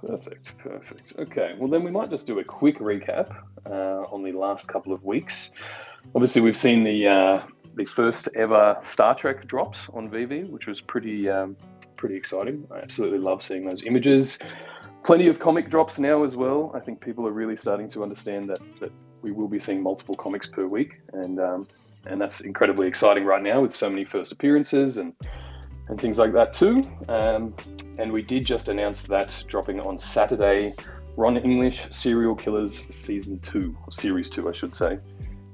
Perfect, perfect. Okay, well then we might just do a quick recap on the last couple of weeks. Obviously, we've seen the first ever Star Trek drops on VeVe, which was pretty exciting. I absolutely love seeing those images. Plenty of comic drops now as well. I think people are really starting to understand that we will be seeing multiple comics per week, and that's incredibly exciting right now with so many first appearances and things like that too. And we did just announce that dropping on Saturday, Ron English Serial Killers Season 2, or Series 2, I should say,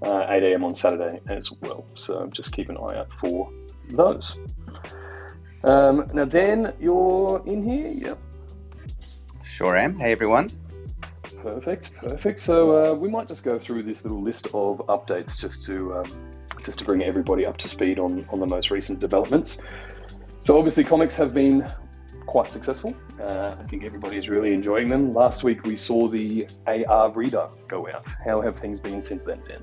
8 a.m. on Saturday as well. So just keep an eye out for those. Now, Dan, you're in here? Yep. Sure am. Hey, everyone. Perfect, perfect. So we might just go through this little list of updates just to bring everybody up to speed on the most recent developments. So obviously comics have been quite successful. I think everybody is really enjoying them. Last week we saw the AR reader go out. How have things been since then, Dan?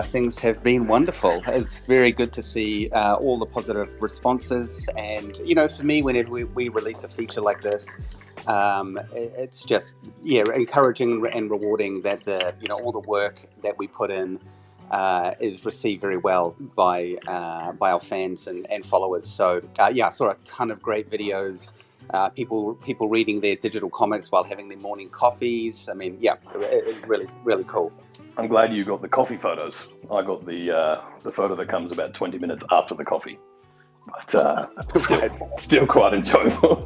Things have been wonderful. It's very good to see all the positive responses. And, you know, for me, whenever we release a feature like this, it's just, encouraging and rewarding that all the work that we put in is received very well by our fans and followers. So I saw a ton of great videos. People reading their digital comics while having their morning coffees. I mean, it's really, really cool. I'm glad you got the coffee photos. I got the photo that comes about 20 minutes after the coffee, but still quite enjoyable.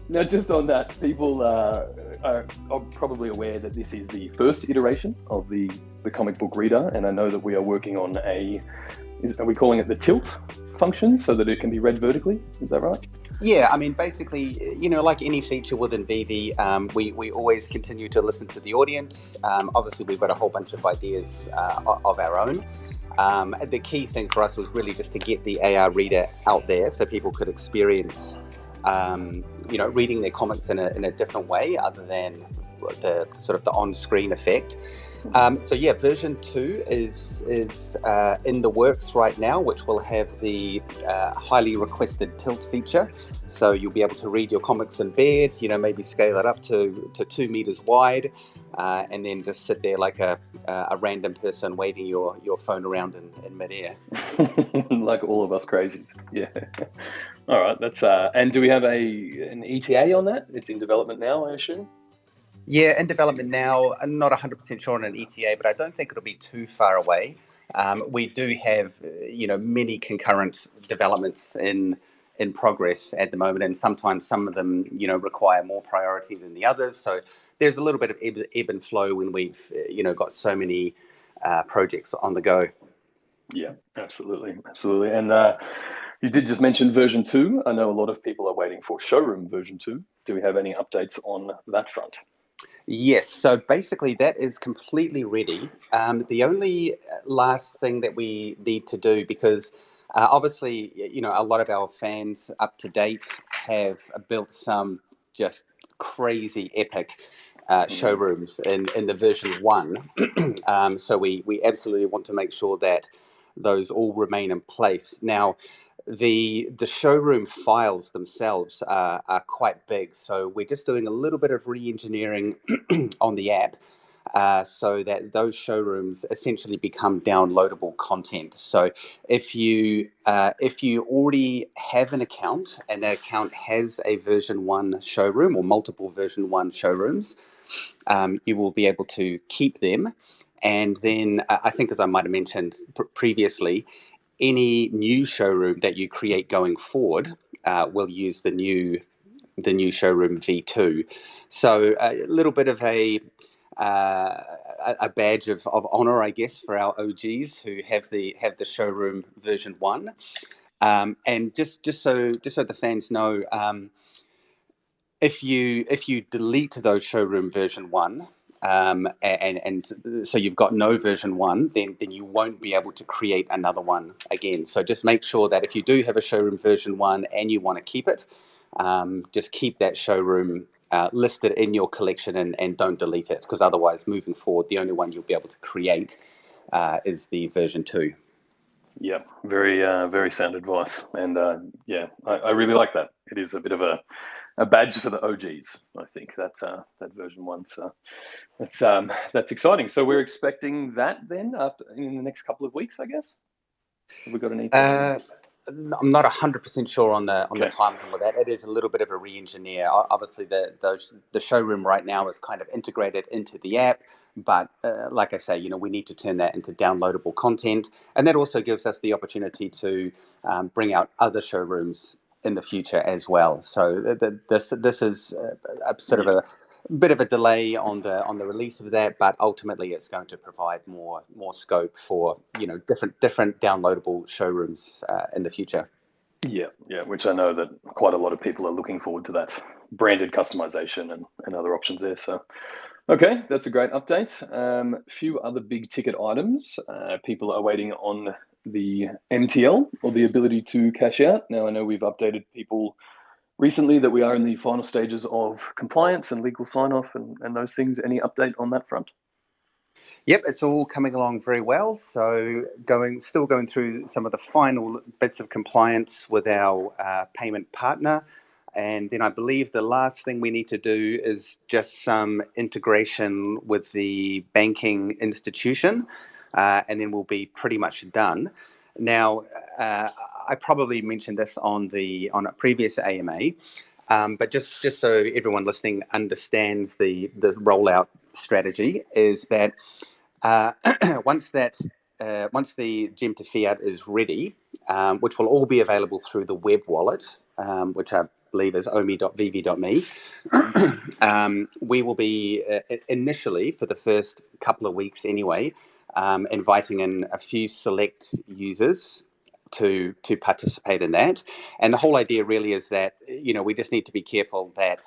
Now, just on that, people are probably aware that this is the first iteration of the comic book reader, and I know that we are working on are we calling it the tilt function so that it can be read vertically? Is that right? Yeah, I mean, basically, like any feature within VeVe, we always continue to listen to the audience. Obviously, we've got a whole bunch of ideas of our own. The key thing for us was really just to get the AR reader out there so people could experience reading their comics in a different way other than the sort of the on-screen effect. Version 2 is in the works right now, which will have the highly requested tilt feature. So you'll be able to read your comics in bed, maybe scale it up to 2 meters wide, and then just sit there like a random person waving your phone around in midair. Like all of us crazies. Yeah. All right. That's and do we have an ETA on that? It's in development now, I assume. Yeah, in development now. I'm not 100% sure on an ETA, but I don't think it'll be too far away. We do have, many concurrent developments in progress at the moment, and sometimes some of them, require more priority than the others. So there's a little bit of ebb and flow when we've, got so many projects on the go. Yeah, absolutely, absolutely. And you did just mention version 2. I know a lot of people are waiting for Showroom version 2. Do we have any updates on that front? Yes, so basically that is completely ready. The only last thing that we need to do, because obviously, a lot of our fans up to date have built some just crazy epic showrooms in the version 1. So we absolutely want to make sure that those all remain in place. Now, the showroom files themselves are quite big, so we're just doing a little bit of re-engineering on the app so that those showrooms essentially become downloadable content. So if you already have an account and that account has a version 1 showroom or multiple version 1 showrooms, you will be able to keep them. And then I think, as I might have mentioned previously, any new showroom that you create going forward will use the new showroom V2. So a little bit of a badge of honor, I guess, for our OGs who have the showroom version 1. And just so the fans know, if you delete those showroom version 1. And so you've got no version 1, then you won't be able to create another one again. So just make sure that if you do have a showroom version 1 and you want to keep it, just keep that showroom listed in your collection and don't delete it, because otherwise, moving forward, the only one you'll be able to create is the version 2. Yeah, very sound advice, and I really like that. it is a bit of a badge for the OGs. I think that version 1. So that's exciting. So we're expecting that then in the next couple of weeks, I guess. Have we got any? I'm not 100% sure on the Okay. timeline with that. It is a little bit of a re-engineer. Obviously, the showroom right now is kind of integrated into the app, but like I say, we need to turn that into downloadable content, and that also gives us the opportunity to bring out other showrooms in the future as well. So this is a sort of a bit of a delay on the release of that, but ultimately it's going to provide more scope for different downloadable showrooms in the future. Yeah, which I know that quite a lot of people are looking forward to, that branded customization and other options there. So, okay, that's a great update. A few other big ticket items. People are waiting on the MTL, or the ability to cash out. Now, I know we've updated people recently that we are in the final stages of compliance and legal sign-off and those things. Any update on that front? Yep, it's all coming along very well. So still going through some of the final bits of compliance with our payment partner. And then I believe the last thing we need to do is just some integration with the banking institution, and then we'll be pretty much done. Now, I probably mentioned this on a previous AMA, but just so everyone listening understands the rollout strategy, is that once the Gem to Fiat is ready, which will all be available through the web wallet, which I believe is omi.veve.me, we will be initially, for the first couple of weeks anyway, inviting in a few select users to participate in that. And the whole idea really is that we just need to be careful that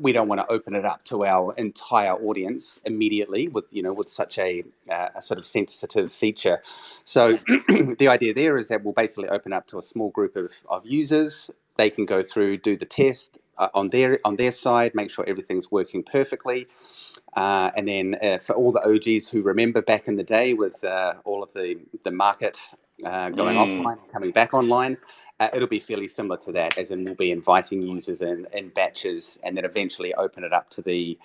we don't want to open it up to our entire audience immediately with such a sort of sensitive feature. So the idea there is that we'll basically open up to a small group of users. They can go through, do the test on their side, make sure everything's working perfectly. And then for all the OGs who remember back in the day with all of the market going offline and coming back online, it'll be fairly similar to that, as in we'll be inviting users in batches and then eventually open it up to the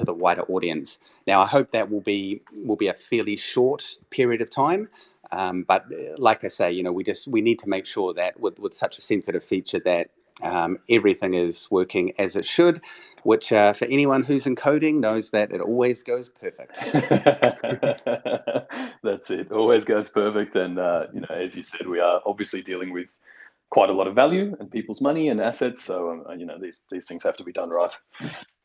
wider audience. Now, I hope that will be a fairly short period of time, but like I say, we need to make sure that with such a sensitive feature that everything is working as it should, which for anyone who's in coding knows that it always goes perfect. That's it. Always goes perfect. And, as you said, we are obviously dealing with quite a lot of value and people's money and assets. So, these things have to be done right.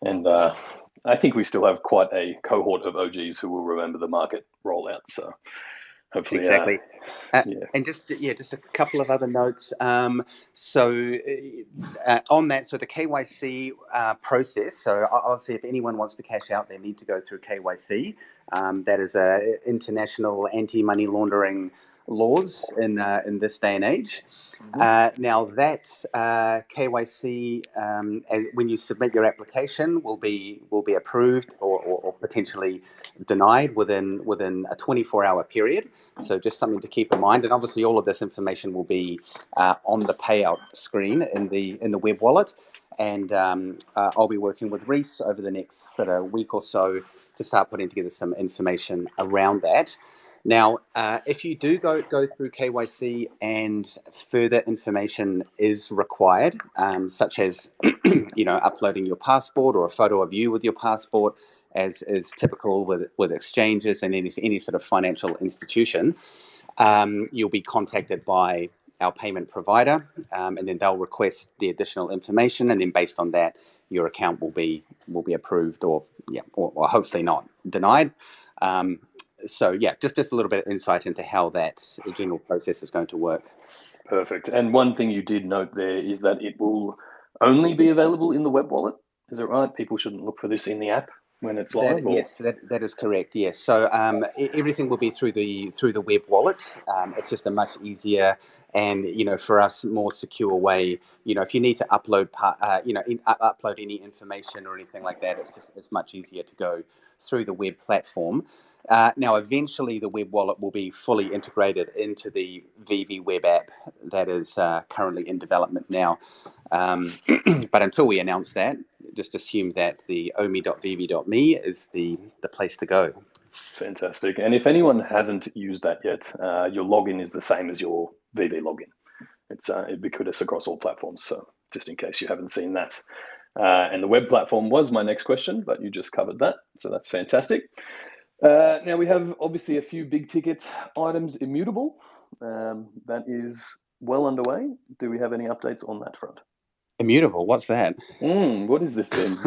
And I think we still have quite a cohort of OGs who will remember the market rollout. So hopefully, exactly. Yeah. And just a couple of other notes. So on that, so the KYC process. So obviously, if anyone wants to cash out, they need to go through KYC. That is international anti-money laundering laws in this day and age. Now that KYC, when you submit your application, will be approved or potentially denied within a 24-hour period. So just something to keep in mind. And obviously, all of this information will be on the payout screen in the web wallet. And I'll be working with Reese over the next sort of week or so to start putting together some information around that. Now, if you do go through KYC and further information is required, such as uploading your passport or a photo of you with your passport, as is typical with exchanges and any sort of financial institution, you'll be contacted by our payment provider, and then they'll request the additional information, and then based on that, your account will be approved or hopefully not denied. So yeah, just a little bit of insight into how that general process is going to work. Perfect. And one thing you did note there is that it will only be available in the web wallet. Is it right? People shouldn't look for this in the app. when it's live? Or? Yes, that is correct. Yes, so everything will be through the web wallet. It's just a much easier and for us more secure way. If you need to upload upload any information or anything like that, it's much easier to go through the web platform. Now, eventually, the web wallet will be fully integrated into the VeVe web app that is currently in development now. But until we announce that, just assume that the omi.veve.me is the place to go. Fantastic. And if anyone hasn't used that yet, your login is the same as your VeVe login. It's ubiquitous across all platforms. So just in case you haven't seen that. And the web platform was my next question, but you just covered that. So that's fantastic. Now we have obviously a few big ticket items immutable. That is well underway. Do we have any updates on that front? Immutable, what's that? What is this thing?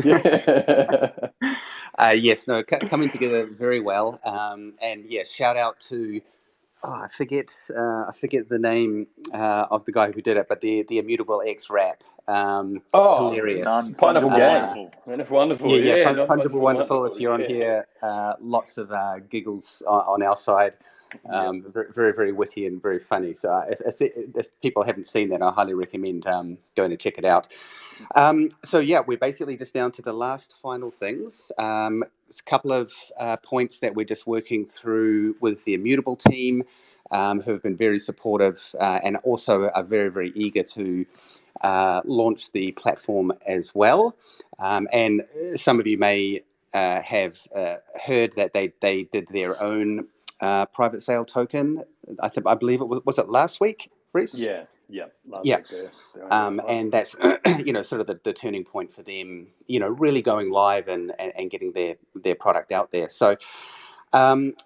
Yes, no, coming together very well. And yeah, shout out to I forget the name of the guy who did it, but the Immutable X Wrap. Hilarious. Pineapple Gang. Wonderful. Yeah. Not Fungible Wonderful. If you're on here, lots of giggles on our side. Very, very witty and very funny. So if people haven't seen that, I highly recommend going to check it out. So yeah, we're basically just down to the last final things. There's a couple of points that we're just working through with the Immutable team, who have been very supportive and also are very, very eager to launch the platform as well. And some of you may have heard that they did their own private sale token. I believe it was it last week, Reese? Yeah. Last week there. And that's sort of the turning point for them. Really going live and getting their product out there. So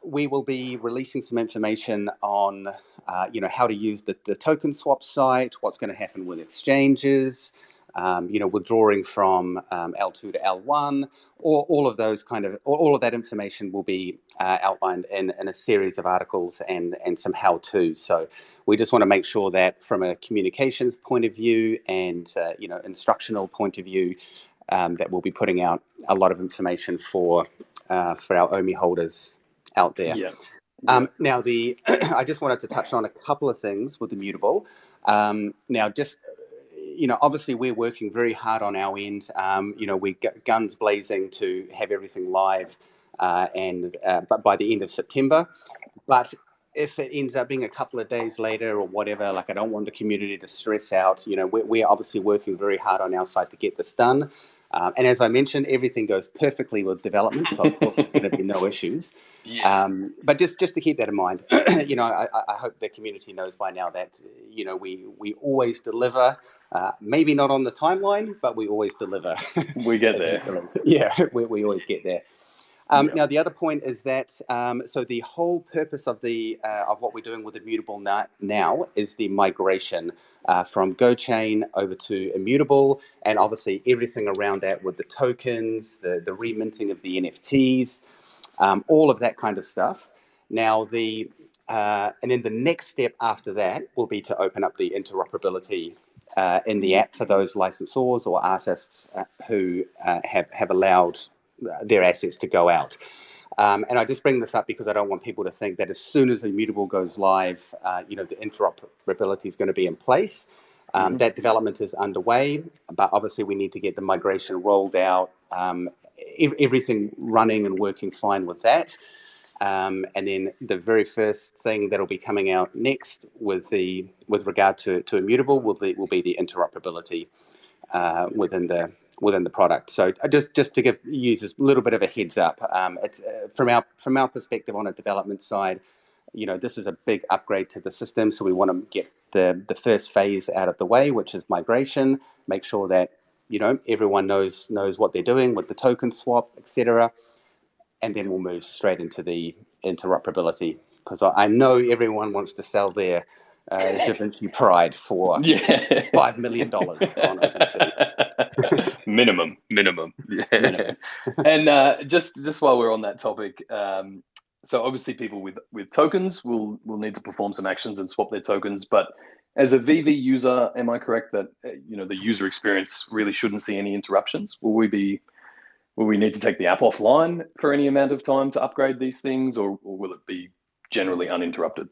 we will be releasing some information on how to use the token swap site, what's going to happen with exchanges. Withdrawing from L2 to L1, or all of those all of that information will be outlined in a series of articles and some how-tos. So we just want to make sure that from a communications point of view and instructional point of view, that we'll be putting out a lot of information for our OMI holders out there. Now, I just wanted to touch on a couple of things with Immutable. Obviously we're working very hard on our end. We got guns blazing to have everything live, but by the end of September. But if it ends up being a couple of days later or whatever, I don't want the community to stress out. We're obviously working very hard on our side to get this done. And as I mentioned, everything goes perfectly with development, so of course there's going to be no issues. Yes. But just to keep that in mind, I hope the community knows by now that we always deliver. Maybe not on the timeline, but we always deliver. We get there. Yeah, we always get there. Now, the other point is that so the whole purpose of what we're doing with Immutable now is the migration from GoChain over to Immutable, and obviously everything around that with the tokens, the reminting of the NFTs, all of that kind of stuff. Now, and then the next step after that will be to open up the interoperability in the app for those licensors or artists who have allowed their assets to go out. And I just bring this up because I don't want people to think that as soon as Immutable goes live, the interoperability is going to be in place. That development is underway, but obviously we need to get the migration rolled out, everything running and working fine with that. And then the very first thing that'll be coming out next with regard to Immutable will be the interoperability within the product. So just to give users a little bit of a heads up, it's from our perspective on a development side, this is a big upgrade to the system. So we want to get the first phase out of the way, which is migration. Make sure that everyone knows what they're doing with the token swap, etc. And then we'll move straight into the interoperability, because I know everyone wants to sell their Da Vinci Pride for $5 million on OpenSea. Minimum. Yeah. And just while we're on that topic, so obviously people with tokens will need to perform some actions and swap their tokens. But as a VeVe user, am I correct that the user experience really shouldn't see any interruptions? Will we be Will we need to take the app offline for any amount of time to upgrade these things, or will it be generally uninterrupted?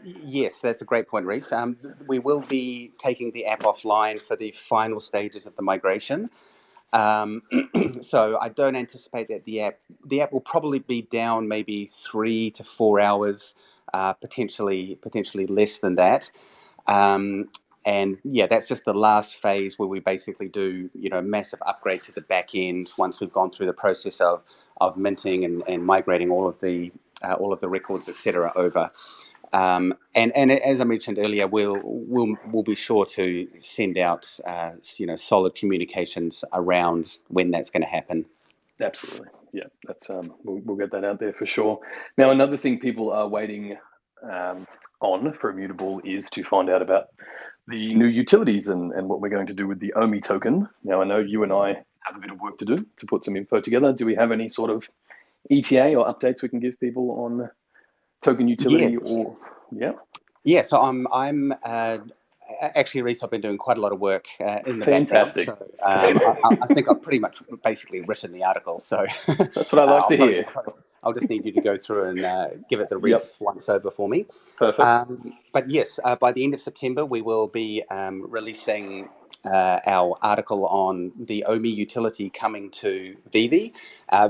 Yes, that's a great point, Reese. We will be taking the app offline for the final stages of the migration. So I don't anticipate that the app will probably be down maybe 3 to 4 hours, potentially less than that. And yeah, that's just the last phase where we basically do, massive upgrade to the back end once we've gone through the process of minting and migrating all of the records, etc. over. And as I mentioned earlier, we'll be sure to send out solid communications around when that's going to happen. Absolutely, yeah. That's we'll get that out there for sure. Now, another thing people are waiting on for Immutable is to find out about the new utilities and what we're going to do with the OMI token. Now, I know you and I have a bit of work to do to put some info together. Do we have any sort of ETA or updates we can give people on token utility? Yes. Or Yeah. So I'm actually, Reese, I've been doing quite a lot of work in the Fantastic. background. So I think I've pretty much basically written the article. So that's what I like to hear. I'll just need you to go through and give it the Reese once over for me. Perfect. But yes, by the end of September, we will be releasing our article on the OMI utility coming to VeVe.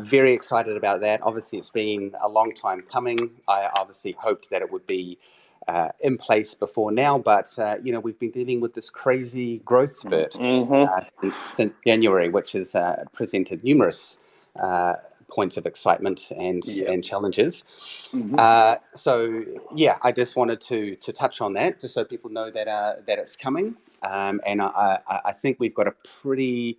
Very excited about that. Obviously, it's been a long time coming. I obviously hoped that it would be in place before now, but we've been dealing with this crazy growth spurt since January, which has presented numerous points of excitement and challenges. So yeah, I just wanted to touch on that, just so people know that it's coming. And I think we've got a pretty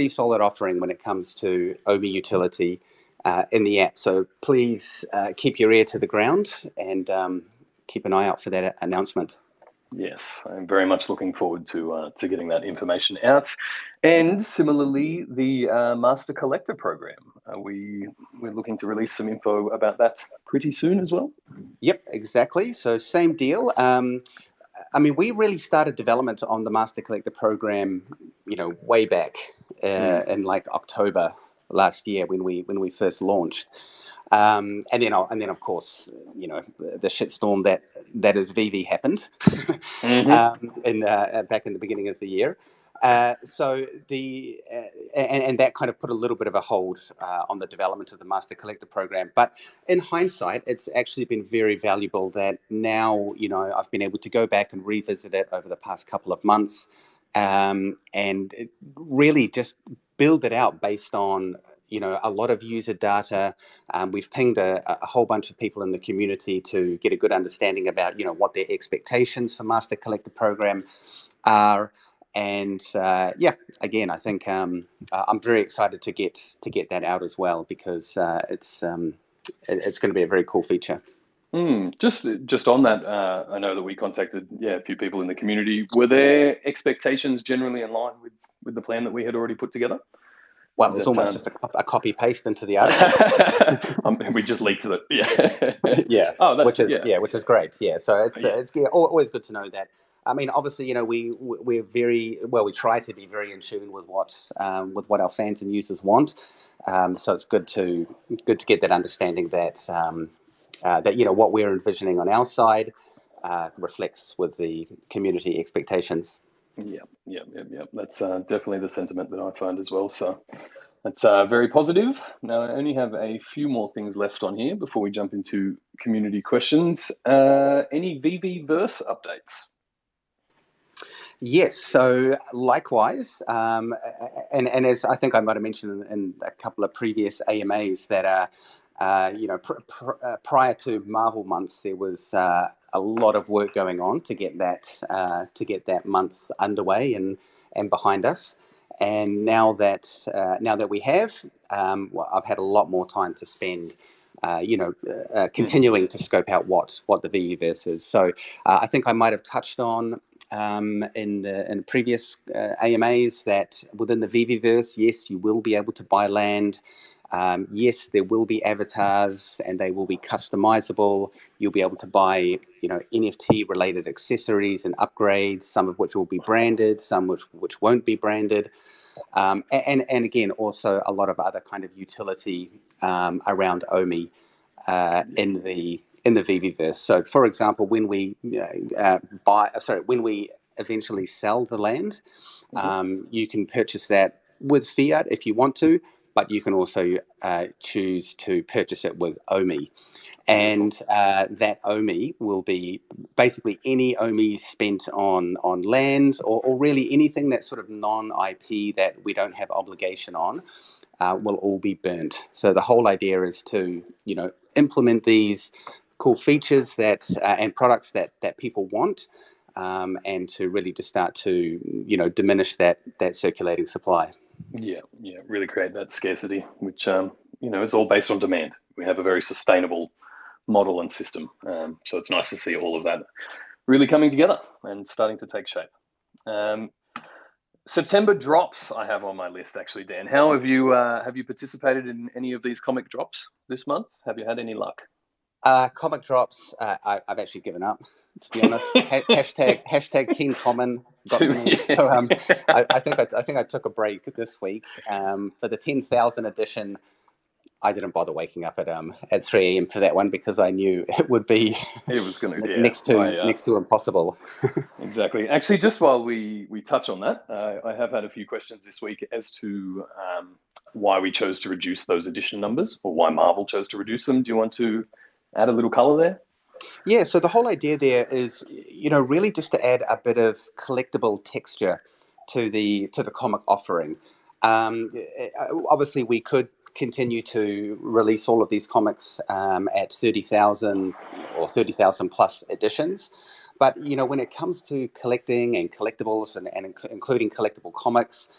solid offering when it comes to OMI utility in the app. So please keep your ear to the ground and keep an eye out for that announcement. Yes, I'm very much looking forward to getting that information out. And similarly, the Master Collector program. We're looking to release some info about that pretty soon as well. Yep, exactly. So same deal. I mean, we really started development on the Master Collector program, way back in like October last year when we first launched. And then of course, the shitstorm that is VeVe happened back in the beginning of the year. So and that kind of put a little bit of a hold on the development of the Master Collector program. But in hindsight, it's actually been very valuable that now, I've been able to go back and revisit it over the past couple of months and really just build it out based on a lot of user data. We've pinged a whole bunch of people in the community to get a good understanding about what their expectations for Master Collector program are. And again, I think I'm very excited to get that out as well, because it's going to be a very cool feature. Just on that, I know that we contacted a few people in the community. Were their expectations generally in line with the plan that we had already put together? Well, it was almost just a copy paste into the article. We just leaked it. Yeah. Yeah. Which is great. Yeah. So it's always good to know that. I mean, obviously, we're very well. We try to be very in tune with what our fans and users want. So it's good to get that understanding that what we're envisioning on our side reflects with the community expectations. Yeah. That's definitely the sentiment that I find as well. So that's very positive. Now, I only have a few more things left on here before we jump into community questions. Any VeVeVerse updates? Yes, so likewise, and as I think I might have mentioned in a couple of previous AMAs that prior to Marvel month, there was a lot of work going on to get that month underway and behind us. And now that we have, I've had a lot more time to spend, continuing to scope out what the VeVeVerse is. So I think I might have touched on in previous AMAs that within the VeVeVerse, yes, you will be able to buy land Yes, there will be avatars, and they will be customizable. You'll be able to buy, NFT related accessories and upgrades, some of which will be branded, some which won't be branded. And again, also a lot of other kind of utility around OMI in the VeVeverse. So, for example, when we when we eventually sell the land, you can purchase that with fiat if you want to, but you can also choose to purchase it with OMI. And that OMI will be basically any OMI spent on land or really anything that's sort of non-IP that we don't have obligation on will all be burnt. So the whole idea is to, implement these cool features that and products that people want, and to really just start to, diminish that circulating supply. Yeah, really create that scarcity, which is all based on demand. We have a very sustainable model and system, so it's nice to see all of that really coming together and starting to take shape. September drops I have on my list, actually, Dan. How have you participated in any of these comic drops this month? Have you had any luck? Comic drops, I've actually given up, to be honest. hashtag Team Common got to me. So I think I took a break this week. For the 10,000 edition, I didn't bother waking up at 3 a.m. for that one because I knew it would be next to impossible. Exactly. Actually, just while we touch on that, I have had a few questions this week as to why we chose to reduce those edition numbers, or why Marvel chose to reduce them. Do you want to add a little color there? Yeah, so the whole idea there is, really just to add a bit of collectible texture to the comic offering. Obviously, we could continue to release all of these comics at 30,000 or 30,000 plus editions. But, when it comes to collecting and collectibles and including collectible comics,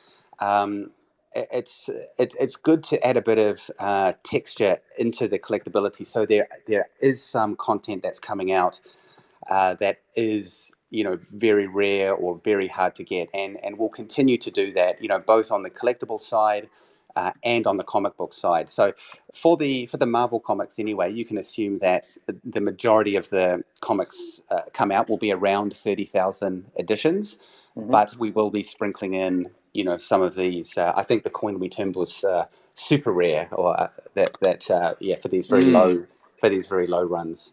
it's good to add a bit of texture into the collectability. So there is some content that's coming out that is, very rare or very hard to get, and we'll continue to do that, both on the collectible side and on the comic book side. So for the Marvel comics anyway, you can assume that the majority of the comics come out will be around 30,000 editions, but we will be sprinkling in, some of these. I think the coin we termed was super rare, or for these very low runs.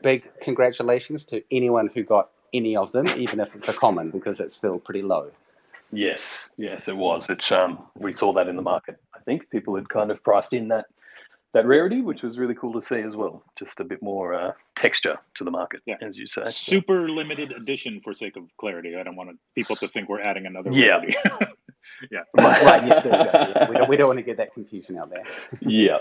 Big congratulations to anyone who got any of them, even if it's a common, because it's still pretty low. Yes, it was. We saw that in the market. I think people had kind of priced in that rarity, which was really cool to see as well. Just a bit more texture to the market, as you say. Super limited edition, for sake of clarity. I don't want people to think we're adding another rarity. Right. Yes, there you go. Yeah, we don't want to get that confusion out there. Yeah.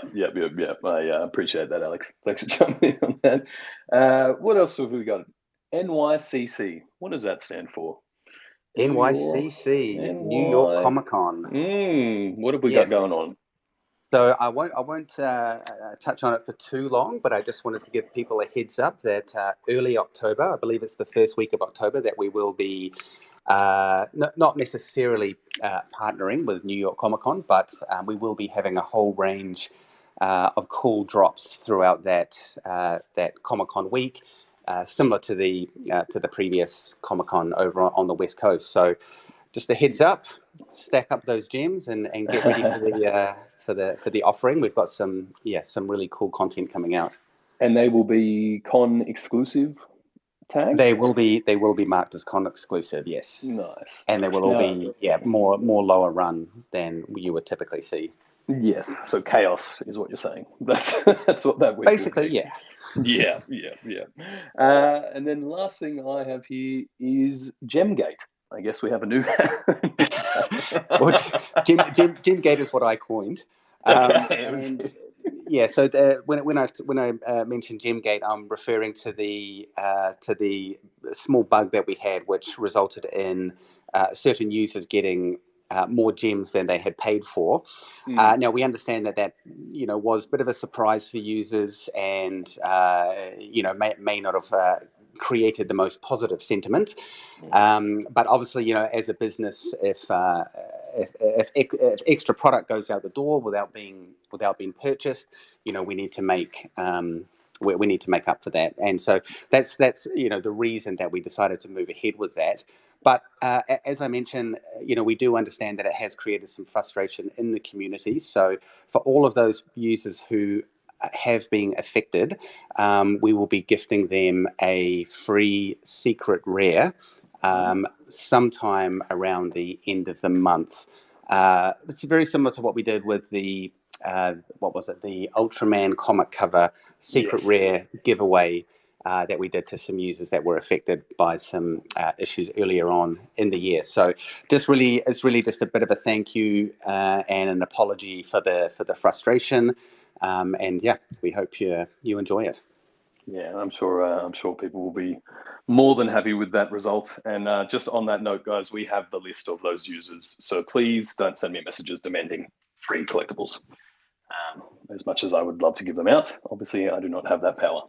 I appreciate that, Alex. Thanks for jumping in on that. What else have we got? NYCC. What does that stand for? NYCC, New York Comic Con. What have we got going on? So I won't touch on it for too long, but I just wanted to give people a heads up that early October, I believe it's the first week of October, that we will be not necessarily partnering with New York Comic Con, but we will be having a whole range of cool drops throughout that Comic Con week. Similar to the previous Comic Con over on the West Coast. So just a heads up, stack up those gems and get ready for the offering. We've got some really cool content coming out. And they will be con exclusive tags? They will be marked as con exclusive, yes. Nice. And they will all be more lower run than you would typically see. Yes. So chaos is what you're saying. That's what that week basically, yeah. And then last thing I have here is Gemgate. I guess we have a new. Well, Gemgate is what I coined. So when I mentioned Gemgate, I'm referring to the small bug that we had, which resulted in certain users getting more gems than they had paid for. Now we understand that was a bit of a surprise for users, and may not have created the most positive sentiment. But obviously, as a business, if extra product goes out the door without being purchased, we need to make we need to make up for that. And so that's the reason that we decided to move ahead with that. But as I mentioned, we do understand that it has created some frustration in the community. So for all of those users who have been affected, we will be gifting them a free secret rare sometime around the end of the month. It's very similar to what we did with the the Ultraman comic cover secret rare giveaway that we did to some users that were affected by some issues earlier on in the year. So it's really just a bit of a thank you and an apology for the frustration. And yeah, we hope you enjoy it. Yeah, I'm sure people will be more than happy with that result. And just on that note, guys, we have the list of those users. So please don't send me messages demanding free collectibles. As much as I would love to give them out, obviously I do not have that power.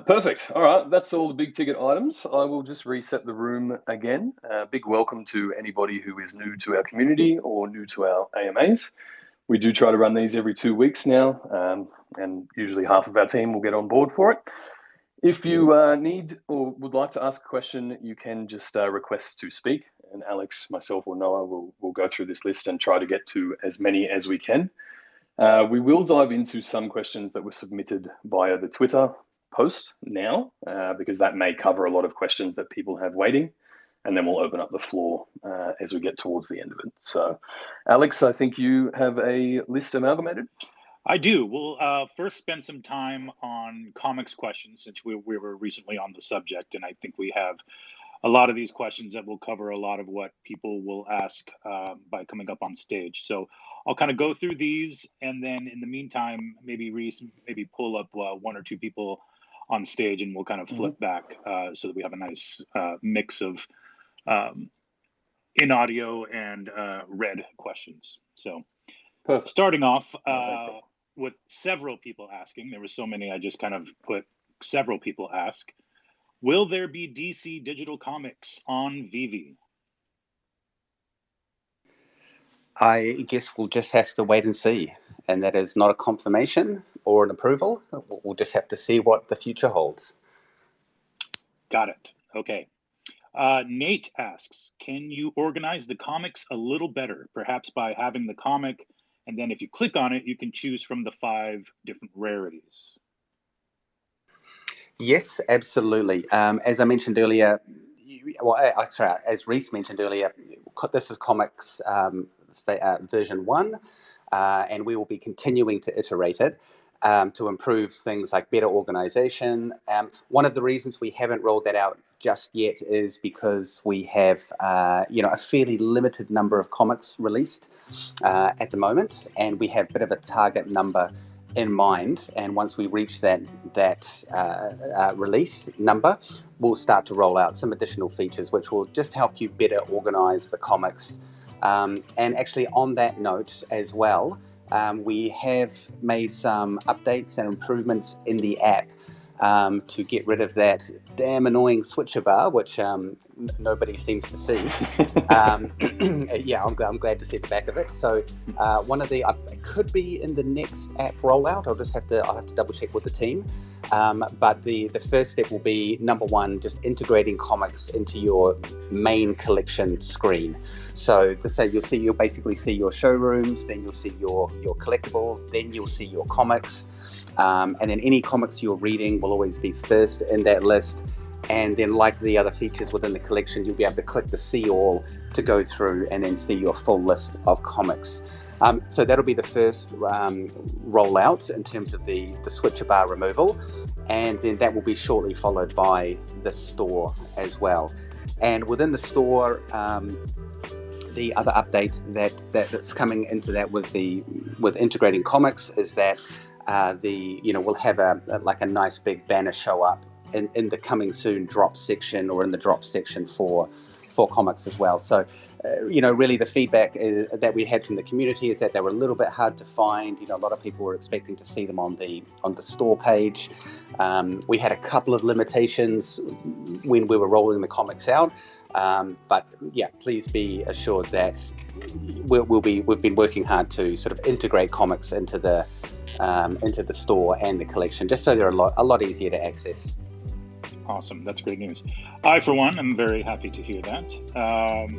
Perfect. All right, that's all the big ticket items. I will just reset the room again. Big welcome to anybody who is new to our community or new to our AMAs. We do try to run these every 2 weeks now, and usually half of our team will get on board for it. If you need or would like to ask a question, you can just request to speak, and Alex, myself, or Noah will go through this list and try to get to as many as we can. We will dive into some questions that were submitted via the Twitter post now, because that may cover a lot of questions that people have waiting, and then we'll open up the floor as we get towards the end of it. So, Alex, I think you have a list amalgamated. I do. We'll first spend some time on comics questions, since we were recently on the subject, and I think we have a lot of these questions that will cover a lot of what people will ask by coming up on stage. So I'll kind of go through these, and then in the meantime, maybe Reese, pull up one or two people on stage, and we'll kind of flip back so that we have a nice mix of in audio and read questions. So starting off with several people asking, there were so many, I just kind of put several people ask, will there be DC digital comics on VeVe? I guess we'll just have to wait and see. And that is not a confirmation or an approval. We'll just have to see what the future holds. Got it. Okay. Nate asks, can you organize the comics a little better, perhaps by having the comic, and then if you click on it, you can choose from the 5 different rarities? Yes, absolutely. As I mentioned earlier, as Reese mentioned earlier, this is comics version 1, and we will be continuing to iterate it to improve things like better organization. One of the reasons we haven't rolled that out just yet is because we have a fairly limited number of comics released at the moment, and we have a bit of a target number in mind. And once we reach that release number, we'll start to roll out some additional features which will just help you better organize the comics. And actually, on that note as well, we have made some updates and improvements in the app to get rid of that damn annoying switcher bar, which nobody seems to see. Yeah, I'm glad to see the back of it. So one of the it could be in the next app rollout. I'll have to double check with the team. But the first step will be, number 1, just integrating comics into your main collection screen. So you'll basically see your showrooms, then you'll see your collectibles, then you'll see your comics. And then any comics you're reading will always be first in that list. And then, like the other features within the collection, you'll be able to click the see all to go through and then see your full list of comics. So that'll be the first rollout in terms of the switcher bar removal. And then that will be shortly followed by the store as well. And within the store, the other update that's coming into that with integrating comics is that we'll have a nice big banner show up in the coming soon drop section, or in the drop section for comics as well. So really the feedback that we had from the community is that they were a little bit hard to find. A lot of people were expecting to see them on the store page. We had a couple of limitations when we were rolling the comics out, But yeah, please be assured that we've been working hard to sort of integrate comics into the store and the collection, just so they're a lot easier to access. Awesome, that's great news. I, for one, am very happy to hear that.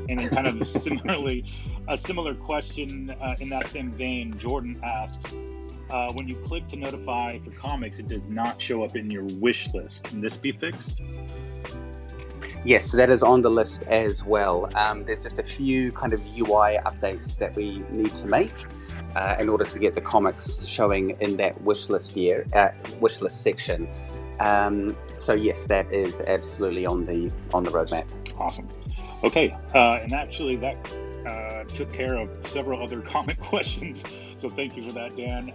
And then kind of similarly, a similar question in that same vein, Jordan asks, when you click to notify for comics, it does not show up in your wish list. Can this be fixed? Yes, that is on the list as well. There's just a few kind of UI updates that we need to make in order to get the comics showing in that wish list section. So yes, that is absolutely on the roadmap. Awesome. Okay, and actually that took care of several other comic questions. So thank you for that, Dan.